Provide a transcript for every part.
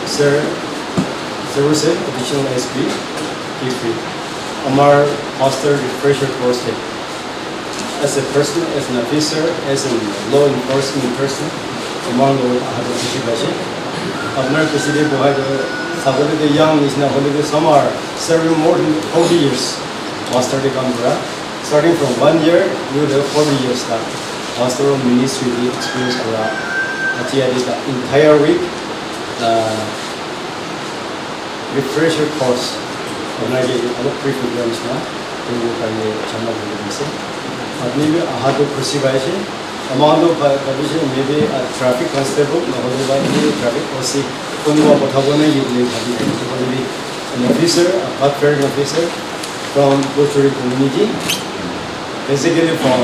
Sir, there was an additional SB, Kiphire. Amar Pastor refresher course as a person, as an officer, as a law enforcement person, among the other situation. Amar President Buhari, the young is now holiday summer, serving more than 40 years. Pastor de Kambura, starting from 1 year to the 40 years that pastoral ministry experience for the entire week. Refresher course organize other pre-programs na we will channel organize admi ahado khushi baiche amount of maybe a traffic constable traffic OC konwa pothagone yule bhabi an officer, a patrolling officer from Pastoral community, basically from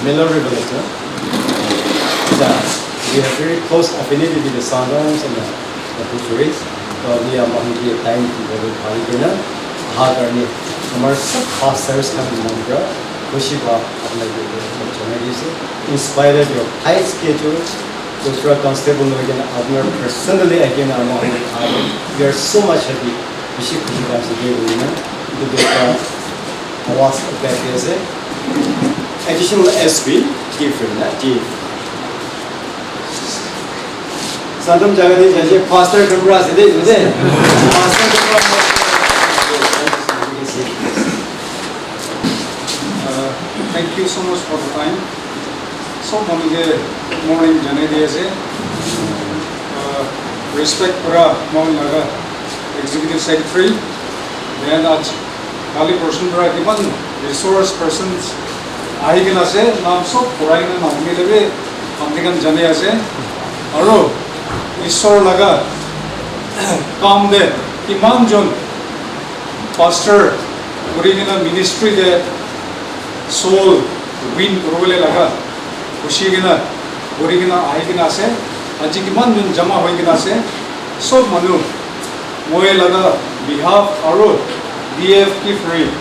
Mallory village. We have very close affinity with the Sandals and the Pastoral. So we are going time to go to Parikina. Hagarni, our pastors come in Mandra, Kushiba, inspired your tight schedule. Pastoral Constable again, personally again, we are so much happy. Kushiba to get awas back additional SB, Kiphire. Santam Jagadi Jaji, Pastor Kabra today. Thank you so much for the time. So, good morning, Janadi. Respect for our Executive Secretary. Then, Kali person for given resource persons. I can say, I'm so poor. I'm Janadi. Aro. Isor laga काम दे इमान zone pastor original ministry दे soul win रोले लगा खुशी के ना original आई के ना से अजी इमान zone जमा होई के ना से सब मनु मोए लगा behalf आरो DF Kiphire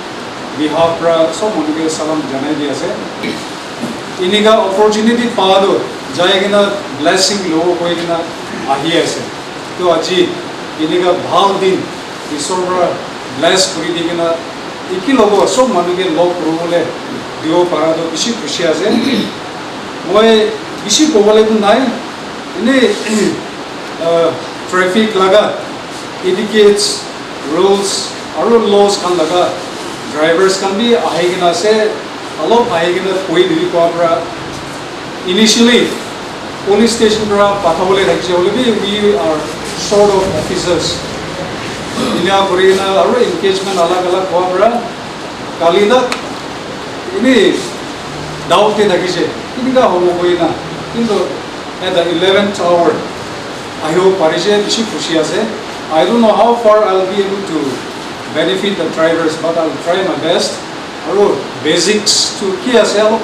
behalf pra सब मनु के सलाम जाने दिया से इन्हीं का opportunity पादो जाएगा ना blessing लोगों को एक ना आही ऐसे तो अजी इन्हीं भाव दिन ईश्वर ब्लेस करी दी ना एक ही लोगों सब मनु के लोग रोले दियो पारा तो किसी खुशी आसे मोए किसी कोवले तो नहीं इन्हें ट्रैफिक लगा indicates rules और laws kan लगा drivers kan भी आएगी ना से अलग आएगी ना कोई दिली को अपरा initially police station पर पाथावले रखते हैं भी we are sort of officers इन्हें कोई ना और engagement अलग अलग हुआ पर काली ना इन्हें doubt है रखते हैं इन्हें का होमो कोई ना किंतु at the 11th hour I hope परिचय किसी खुशी आसे I don't know how far I'll be able to benefit the drivers but I'll try my best और basics to क्या से आप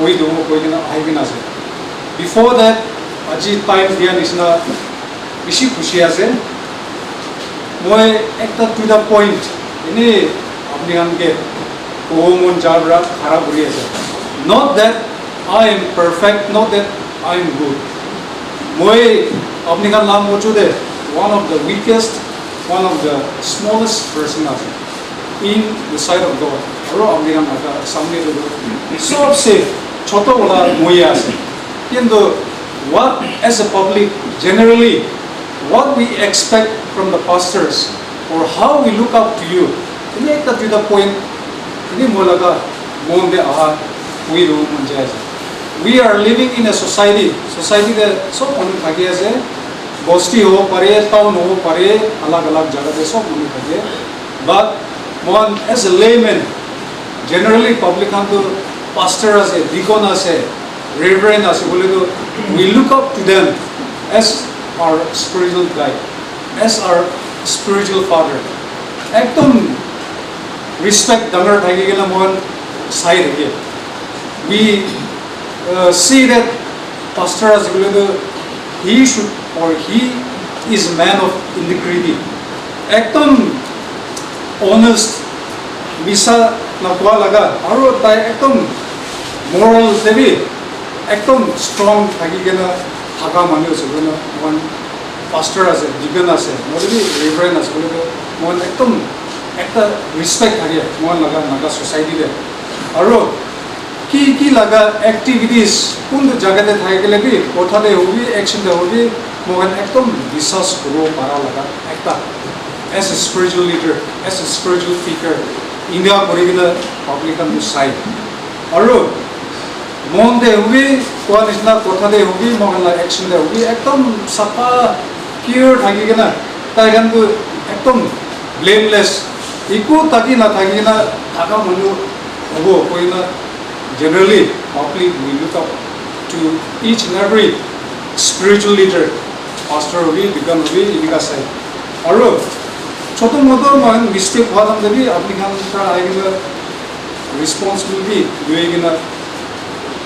कोई दोनों कोई ना आएगी ना से Before that, अजी time दिया निस्ना किसी खुशी आसे मोए एक ता to the point इन्हें अपने हम के कोमोन जाबरा खराब हुई है Not that I am perfect, not that I am good. मोए अपने का नाम मौजूद है one of the weakest, one of the smallest person in the sight of God. और अपने का नाम सामने तो सबसे छोटा वाला मोए आसे what as a public generally what we expect from the pastors or how we look up to you ini ekta to the point ini molaga monde aha we are living in a society that so many thaki ase bosti ho pare town ho pare alag alag jaga te so many thake but one as a layman generally public hantu pastor ase deacon ase reverend as we look up to them as our spiritual guide, as our spiritual father. Ekdom respect dangar thagi gena mon side again. We see that pastor as he should or he is a man of integrity. Ekdom honest, misa nakwa laga, aro tay ekdom moral devi. एकदम strong thagi gena থাকা মানুহ আছে মই pastor আছে Deacon আছে মই reverend আছে মই একদম একটা ৰেসপেক্ট থাকে মই লাগা নাগা সোসাইটিতে আৰু কি লাগা এক্টিভিটিজ কোন জায়গাতে থাকিলে কি কথাতে হবি একশনতে হবি মই একদম বিশ্বাস কৰিব পাৰা লাগা একটা as a spiritual leader as a spiritual figure India কৰি কিনে পাব্লিকান চাই আৰু মনতে হবি কোৱা নিচিনা কথাতে হবি মহলা একশনতে হবি একদম সাফা পিওর থাকি কিনা তাই কিন্তু একদম ব্লেমলেস একো তাকি না থাকি কিনা থাকা মানুহ হ'ব কৈ না generally public we look up to each and every spiritual leader pastor hobi deacon hobi inga sai aru choto moto man mistake hwa debi apni khan tra aigina responsibility doigina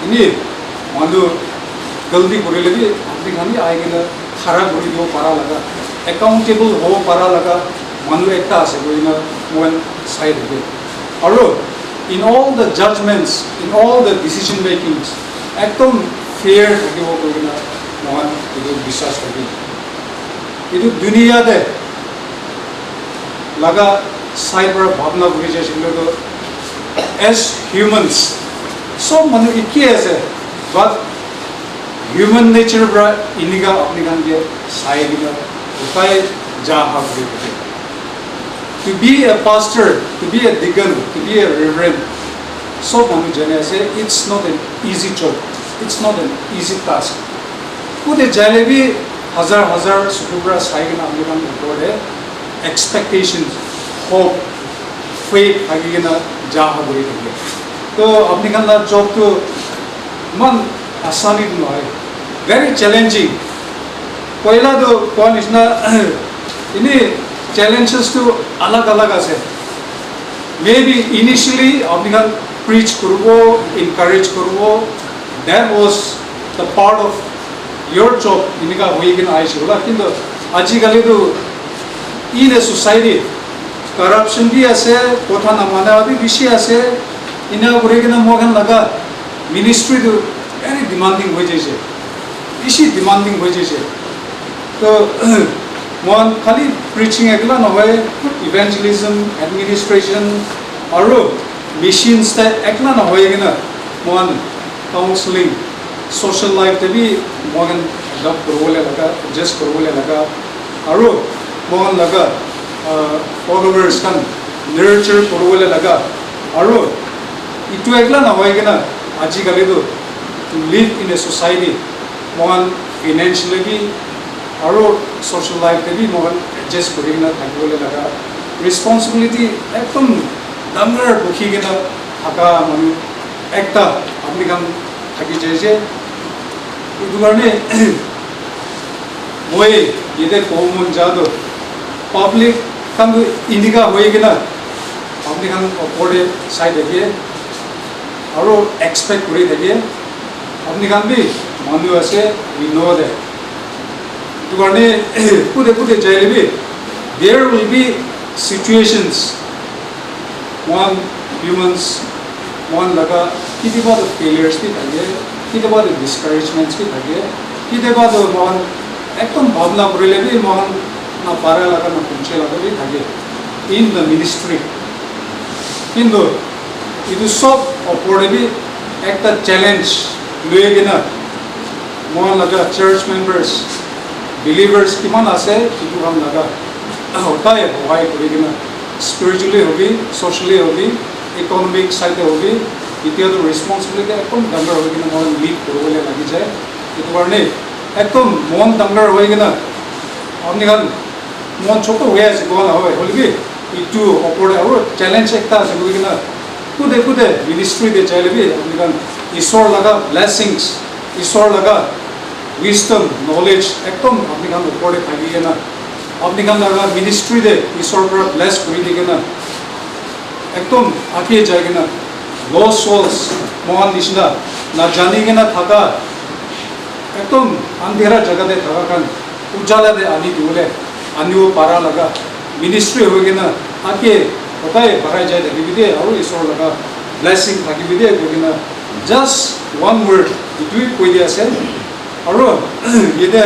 ini manu galti korile bi apni khan bi aigina khara kori dibo para laga accountable ho para laga manu ekta ase koina moen side hobi aru in all the judgments, in all the decision makings, ekdom fair thakibo koina mohan etu বিশ্বাস kori. Etu duniya de laga side para bhavna kori jaisile to as humans, sob manu ekki ase, but human nature para iniga apni kan ke sai diga upai jaha kori. To be a pastor, to be a deacon, to be a reverend, so many jane say it's not an easy job. It's not an easy task. Kude jale bi hazar sukubra saigina amnikan upore expectations, hope, faith agina jaha gori thake. To apnikan la job to man asani noy, very challenging. Poila to kon isna ini challenges to alag ase. Maybe initially apnikan preach korbo, encourage korbo, that was the part of your job inika hoigina aishola kintu ajikali to in a society corruption bi ase kotha na mane abi bishi ase ina korigina mogan laga ministry to very demanding hoye jaise bishi demanding hoye jaise to mon khali preaching ekla nohoy evangelism administration aru missions ta ekla nohoy gina mon counseling social life te bi mogan adopt korole laga adjust korole laga aru mogan laga followers kan nurture korole laga aru itu ekla nohoy gina aji kali to to live in a society mogan financially bi aru social life te bi mogan adjust korina thakibole laga responsibility ekdom dangar bukhi gina thaka manu ekta apni kam thaki jaise itu karone moi yede common jado public kam indika hoye gina apni kam opore side age aru expect kori thake apni kam bi manu ase we know that to garne pude jaile there will be situations one humans one laga kiti ba the failures bhi thake kiti ba the discouragements bhi thake kiti ba the mon ekdom bhavna korile bhi mon na para laga na punche laga bhi thake in the ministry kintu idu sob opore bhi ekta challenge loigena mon laga church members believers kiman ase kitu ham laga hotai hoy korigena spiritually hobi socially hobi economic side hobi itia to responsibility ekdom dangar hoigena mon lead korobole lagi jay itu karone ekdom mon dangar hoigena apni kan mon choto hoye ase gona hoy holbi itu opore aru challenge ekta ase hoigena kude ministry de chalebi apni kan isor laga blessings isor laga wisdom knowledge ekdom apni kan opore thaki gena apni kan laga ministry de isor pra bless kori digena ekdom age jaigena lost souls mohan nishna na jani gena thaka ekdom andhera jaga de thaka kan ujala de ani dule aniu para laga ministry hoigena age hotai barai jai de bide aru isor laga blessing thaki bide kogena just one word itu koi dia ase আৰু ইতে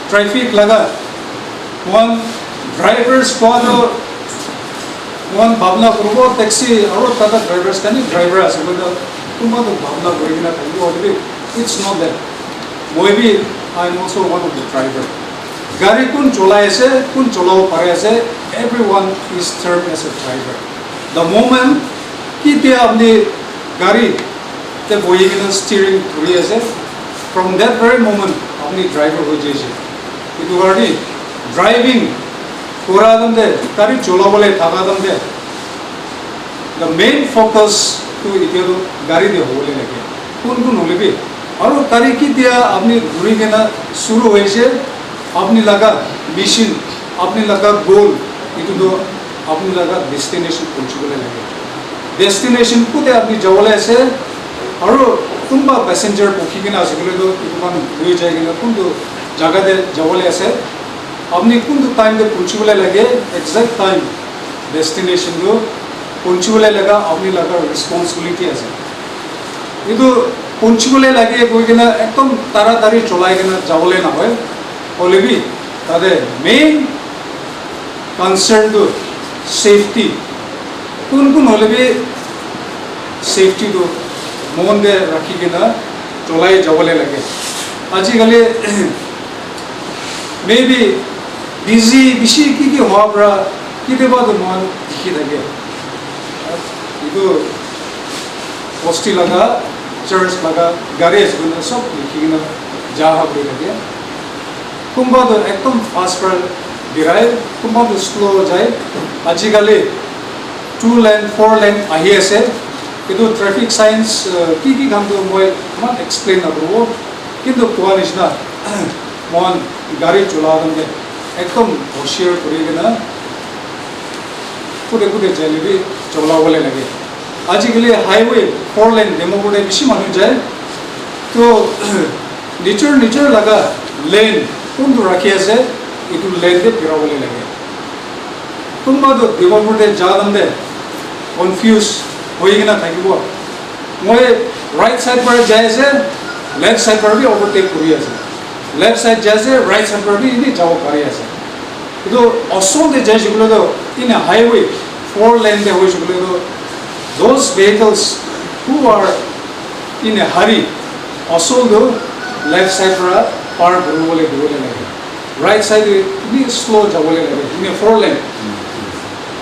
traffic লাগা one drivers কোৱাটো one ভাবনা কৰিব taxi আৰু তাতে drivers কানি driver আছে কিন্তু তোমাতো ভাবনা কৰি কিনে থাকিব হ'লে it's not that maybe I am also' one of the driver গাড়ী কোন চলাই আছে কোন চলাব পাৰে আছে everyone is termed as a driver the moment কেতিয়া আপুনি গাড়ীতে বহি কিনে ষ্টিৰিং ধৰি আছে from that very moment আপনি ড্রাইভার হয়ে যাইছে কিন্তু গাড়ি ড্রাইভিং করা দন্দে গাড়ি চলাবলে থাকা দন্দে the main focus to ইতিয়াটো গাড়ি দে হবলে লাগে কোন কোন হলেবি আৰু গাড়ি কি দিয়া আপনি ঘুরি কেনা শুরু হয়েছে আপনি লাগা মিশন আপনি লাগা গোল ইটো আপনি লাগা ডেস্টিনেশন পৌঁছিবলে লাগে ডেস্টিনেশন কোতে আপনি যাবলে আছে আৰু কোনবা প্যাসেঞ্জার পক্ষী কিনা আছে বলে তো ইমান হয়ে যায় কিনা কোনটো জায়গাতে যাবলে আছে আপনি কোনটো টাইমে পৌঁছিবলে লাগে এক্সাক্ট টাইম ডেস্টিনেশন গো পৌঁছিবলে লাগা আপনি লাগা রেসপন্সিবিলিটি আছে কিন্তু পৌঁছিবলে লাগে কই কিনা একদম তাড়াতাড়ি চলাই কিনা যাবলে না হয় অলরেডি তাদের মেইন কনসার্ন তো সেফটি কোন কোন অলরেডি সেফটি তো মন দে রাখি কিনা চলাই যাবলে লাগে আজিকালি মেবি বিজি বেশি কি হওয়ার পৰা কেতিয়াবা তো মন দেখি থাকে ಇದು পোস্টি লাগা চার্চ লাগা গাড়ি আছে সব লিখিকিনা যা হবে লাগে কোনবা তো একদম ফাস্ট পর দিরাই কোনবা তো স্লো যায় আজিকালি 2 লেন 4 লেন আহি আছে কিন্তু ট্রাফিক সাইন্স কি কামটো মই ইমান এক্সপ্লেইন নকৰো কিন্তু কোৱা নিচিনা মন গাড়ী চলাওঁতে একদম হুঁশিয়াৰ কৰি কিনা কুদে যাইলেবি চলাবলে লাগে আজিকালি হাইৱে 4 লেন ডেমোবোৰ্ডে বেছি মানুহ যায় তো নিচৰ লাগা লেন কোনটো ৰাখি আছে এইটো লেনতে ফেৰাবলে লাগে কোনবাটো ডেমোবোৰ্ডে যাওঁতে কনফিউজ হৈ কিনা থাকিব মই ৰাইট সাইড পৰা যাই আছে লেফট সাইড পৰা বি ওভাৰটেক কৰি আছে লেফট সাইড যাই আছে ৰাইট সাইড পৰা বি ইনি যাব পাৰি আছে কিন্তু অসলতে যাই বলে তো ইন এ হাইৱে 4 লেন দে হৈ বলে তো those vehicles who are in a hurry অসল তো লেফট সাইড পৰা পাৰ কৰিবলৈ লাগে ৰাইট সাইড বি স্লো যাবলৈ লাগে ইন এ 4 লেন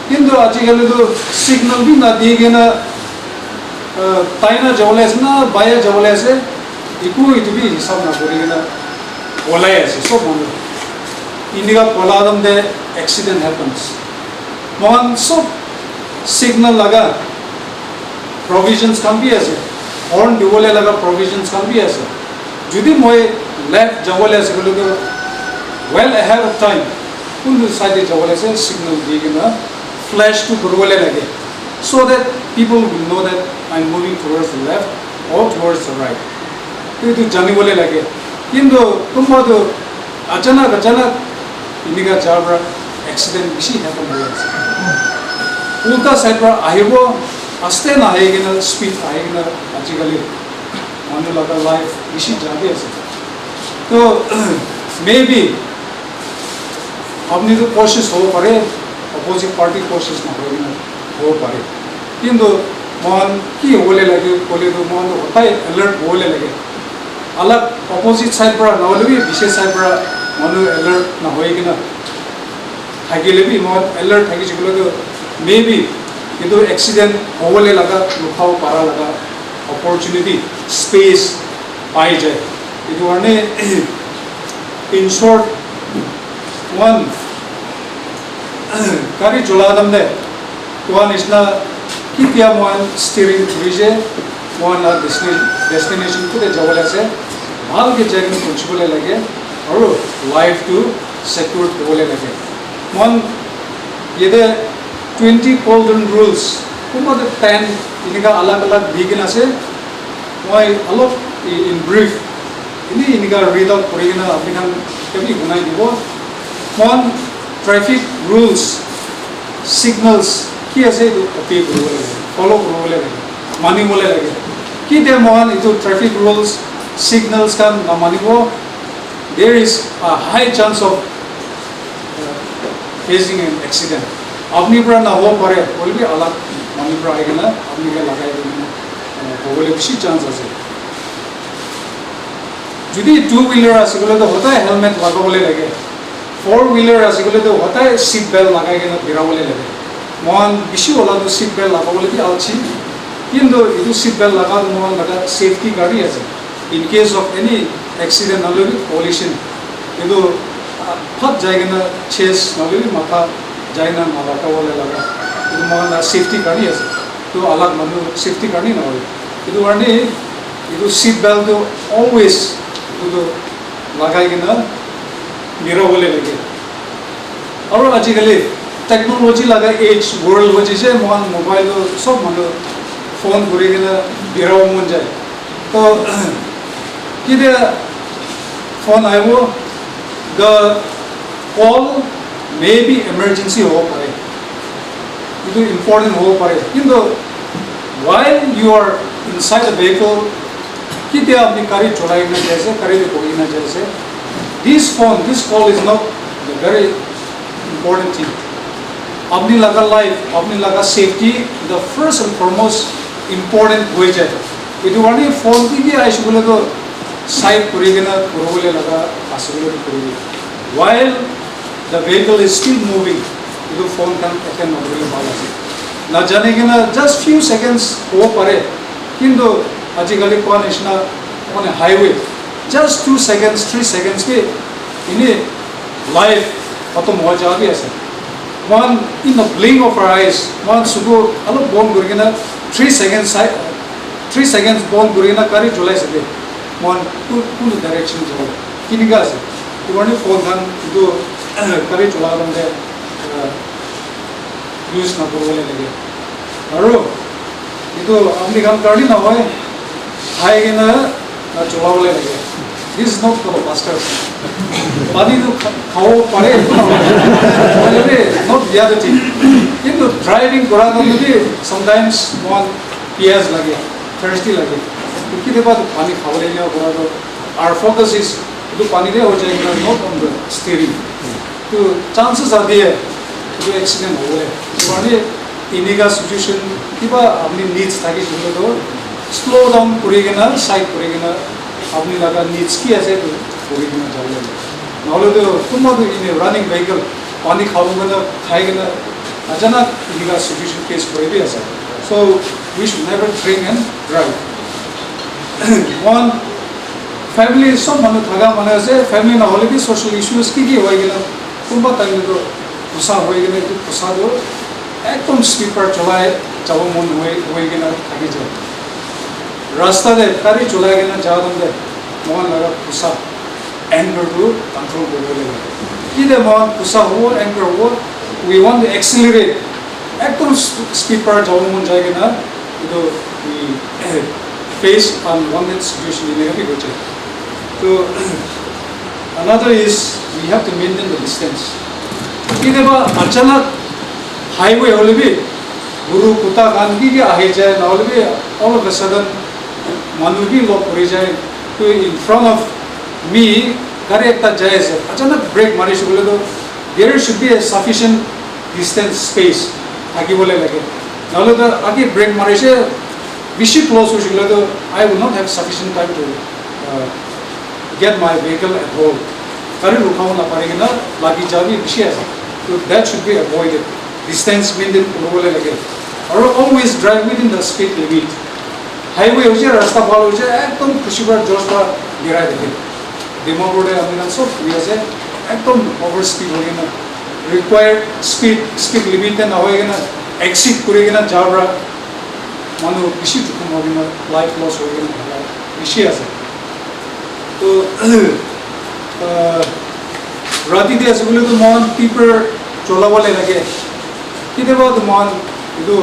কিন্তু আজিকালি তো সিগন্যাল বি না দিয়ে কিনা তাইনা যাবলে আছে না বাইরে যাবলে আছে ইকো ইটুবি হিসাব না করে কিনা ওলাই আছে সব মানুষ ইন্ডিয়া পলাদম দে অ্যাক্সিডেন্ট হ্যাপেন্স মহান সব সিগন্যাল লাগা প্রভিশনস কাম বি আছে হর্ন দিবলে লাগা প্রভিশনস কাম বি আছে যদি মই লেফট যাবলে আছে বলে তো ওয়েল অ্যাহেড অফ টাইম কোন সাইডে যাবলে আছে সিগন্যাল দিয়ে কিনা flash to করবলে লাগে so that people will know that I'm moving towards the left or towards the right itu জানিবলে লাগে কিন্তু কোনবাটো আচানক ইনিগা যাবরা অ্যাক্সিডেন্ট বেশি হ্যাপেন হৈ আছে উল্টা সাইড পৰা আহিব আস্তে না আহি কিনা স্পিড আহি কিনা আজিকালি মানুহ লগা লাইফ বেশি যাবি আছে তো মেবি আপনি তো কোশিশ হব পারে অপোজিট পার্টি কোশিশ না হব পারে কিন্তু মন কি হবলে লাগে কলে তো মন হতাই এলার্ট হবলে লাগে আলাগ অপোজিট সাইড পৰা নহলেবি বিশেষ সাইড পৰা মানুহ এলাৰ্ট না হৈ কিনা থাকিলেবি মন এলাৰ্ট থাকিছে বলে তো মেবি কিন্তু এক্সিডেন্ট হবলে লাগা লুকাব পাৰা লাগা অপৰচুনিটি স্পেস পাই যায় এইটো কাৰণে ইন শৰ্ট ওয়ান গাড়ি চলাদম দে কোৱা নিচিনা কেতিয়া মই ষ্টিৰিং ধৰিছে মই ডেষ্টিনেশ্যন কোতে যাবলৈ আছে ভালকৈ যাই কিনে পৌঁছিবলৈ লাগে আৰু লাইফটো ছেকিউৰ হ'বলৈ লাগে মই ইয়াতে 20 golden rules কোনোবাতে 10 এনেকুৱা আলাগ দি কিনে আছে মই অলপ ইন ব্ৰিফ এনেকুৱা ৰিড আউট কৰি কিনে আপুনি কেবি শুনাই দিব মই ট্ৰাফিক ৰুলস সিগন্যালস কি আছে এইটো কপি কৰিব লাগে ফলো কৰিব লাগে মানিবলৈ লাগে কেতিয়া মহান এইটো traffic rules signals kan namanibo, there is a high chance of facing an accident. Apni pra na ho pare, will be alag mani pra aigena, apni ka lagai dena, hobole bishi chance ase. Jodi two-wheeler asigole to hota hai helmet lagabole lage. Four-wheeler asigole to hota hai seat belt lagai kena birabole lage. Mohan bishi ola to seat belt lagabole bi alchi. Kindo itu seat belt laga mohan laga safety gari ase. In case of any accident or collision, itu phat jaigena chase naluri matha jaina malaka wala laga. Itu mohan safety gari ase. To alag manu safety gari na hoy. Itu arne itu seat belt to always itu lagai kena birabole lage. Aru ajikali technology laga age world hoje je mohan mobile to sob manu phone kuri kena birao mon jai. To kide phone aibo, the call may be emergency ho pare. Itu important ho pare. Kindo while you are inside the vehicle, kide apni kari cholai na jaise, kari de koi na jaise. This phone, this call is not the very important thing. Apni laga life, apni laga safety, the first and foremost important hoye jai. Itu wani phone ki bi aise bole to side kurigena kurobole laga asibole kurigi. While the vehicle is still moving, itu phone kan attend nobole bala ase. Na jane kena just few seconds ho pare. Kindo ajikali kon isna on a highway, just 2 seconds, 3 seconds ke ini life khatam ho jabi ase. One in the blink of our eyes, one sugo alo bon kurigena 3 seconds bon kurigena kari jolai sake. One two direction jao. Kini ga ase. Iwani phone kan itu kari jola ronde use na korole lage. Aru itu amni kan kari na hoy. Hai gena na jola bole lage. This is not for the pastor. Pani to khao pare. Not the other thing. Into driving kora to sometimes one PS lage, thirsty lage. Kide baad pani khawale liya kora to our focus is to pani de ho jayega, not on the steering. To chances are there to accident ho gaya. Pani iniga situation kiba apni needs thaki jule to slow down kurigena, side kurigena apni laga needs ki ase to kurigena jale. Nahole to tumma to in a running vehicle pani khawugena khaigena achanak iniga situation face koribi ase. So we should never drink and drive. One family सब मनु थगा मने से family ना होले भी social issues की होई गेला कुंबा time तो पुसा होई गेले तो पुसा दो एकदम स्पीड पर चलाए चाव मन होई गेला थाकी जाए रास्ता दे कारी चलाए गेला जाव दे मन लगा पुसा anger to control बोले की दे मन पुसा हो anger हो we want to accelerate एकदम स्पीड पर जाव मन जाए गेला तो we face unwanted situation in every way. So another is we have to maintain the distance. Kide ba achanak highway hole bhi guru kuta gangi ke ahe jaye na hole bhi all of a sudden manu bhi lock kori jaye to in front of me gari ekta jaye se achanak brake mari shule to there should be a sufficient distance space agi bole lage na hole to agi brake mari se bishi close ho shule to I will not have sufficient time to get my vehicle at home. Kari rukhao na parega lagi jabi bishi ase. So that should be avoided. Distance maintain korobole lage. Or always drive within the speed limit. Highway hoje rasta bhal hoje ekdom khushi par josh par girai dekhe. Demo road e amina sob hui ase ekdom over speed hoye na required speed limit na hoye na exceed kore na jabra manu bishi dukhum hoye na life loss hoye na bishi ase. तो राती दे असुले तो मान tipper चोला वाले लगे किधर बात मान इधो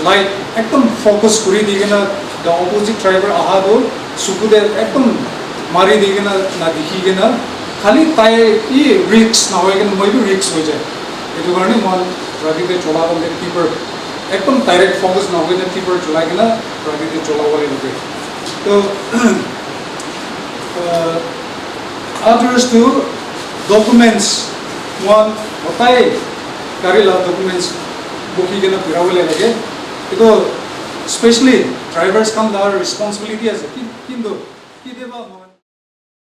light एकदम फोकस करी दिखे ना द ऑपोजिट ड्राइवर आहा दो सुकुदे एकदम मारी दिखे ना दिखी ना खाली ताये ये रिक्स ना होए कि मैं भी रिक्स हो जाए इधर करने मान राती दे चोला वाले टीपर एकदम डायरेक्ट फोकस ना होए ना टीपर चोला के ना राती दे चोला वाले लगे तो others to documents one hotai karila documents booking gana pirawale lage ito especially drivers come the responsibility as kindu kideba